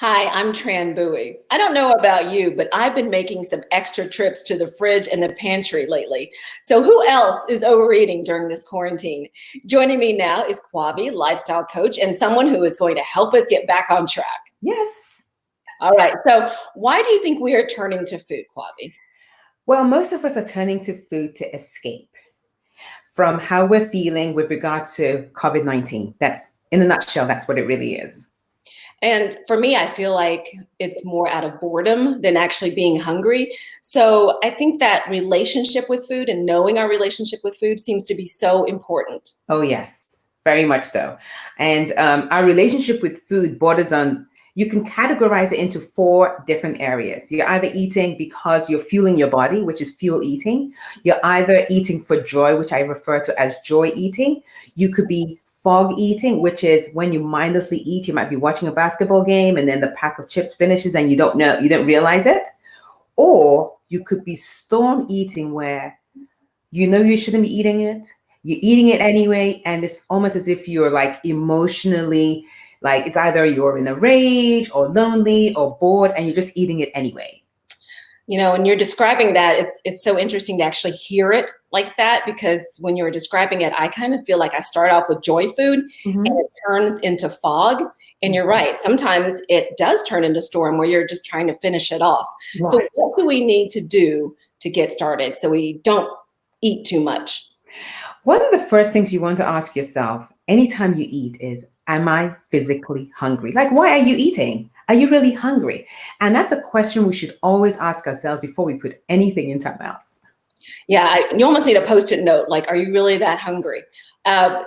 Hi, I'm Tran Bowie. I don't know about you, but I've been making some extra trips to the fridge and the pantry lately. So who else is overeating during this quarantine? Joining me now is Kwavi, lifestyle coach, and someone who is going to help us get back on track. Yes. All right. So why do you think we are turning to food, Kwavi? Well, most of us are turning to food to escape from how we're feeling with regards to COVID-19. That's in a nutshell, that's what it really is. And for me, I feel like it's more out of boredom than actually being hungry. So I think that relationship with food and knowing our relationship with food seems to be so important. Oh, yes, very much so. And our relationship with food borders on, you can categorize it into four different areas. You're either eating because you're fueling your body, which is fuel eating. You're either eating for joy, which I refer to as joy eating. You could be fog eating, which is when you mindlessly eat. You might be watching a basketball game and then the pack of chips finishes and you don't know, you didn't realize it. Or you could be storm eating, where you know you shouldn't be eating it, you're eating it anyway, and it's almost as if you're like emotionally, like it's either you're in a rage or lonely or bored and you're just eating it anyway. You know, when you're describing that, it's so interesting to actually hear it like that, because when you were describing it, I kind of feel like I start off with joy food and Mhm. it turns into fog. And you're right, sometimes it does turn into storm where you're just trying to finish it off. So Right. what do we need to do to get started so we don't eat too much? One of the first things you want to ask yourself anytime you eat is, am I physically hungry? Like, why are you eating? Are you really hungry? And that's a question we should always ask ourselves before we put anything into our mouths. Yeah, you almost need a post-it note, like, are you really that hungry? I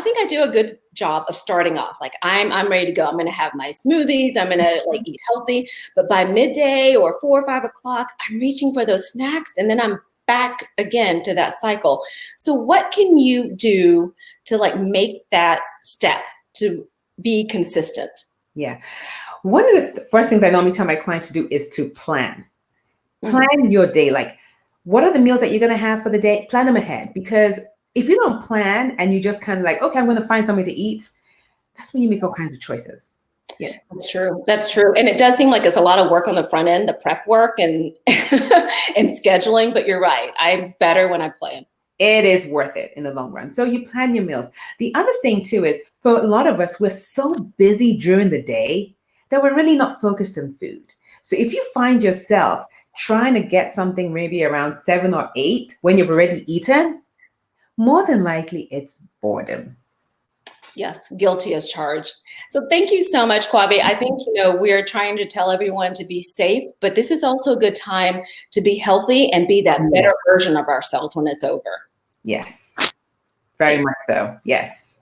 think I do a good job of starting off. Like, I'm ready to go. I'm going to have my smoothies. I'm going to like eat healthy. But by midday or 4 or 5 o'clock, I'm reaching for those snacks, and then I'm back again to that cycle. So, what can you do to like make that step to be consistent? Yeah. One of the first things I normally tell my clients to do is to plan. Mhm. Plan your day. Like, what are the meals that you're going to have for the day? Plan them ahead. Because if you don't plan and you just kind of like, okay, I'm going to find something to eat, that's when you make all kinds of choices. Yeah, That's true. That's true. And it does seem like it's a lot of work on the front end, the prep work and and scheduling, but you're right. I'm better when I plan. it is worth it in the long run. So you plan your meals. The other thing too is, for a lot of us, we're so busy during the day that we're really not focused on food. So if you find yourself trying to get something maybe around 7 or 8 when you've already eaten, more than likely it's boredom. Yes, guilty as charged. So thank you so much, Kwabi. I think, we're trying to tell everyone to be safe, but this is also a good time to be healthy and be that Yes. better version of ourselves when it's over. Yes, very Thank much so. Yes.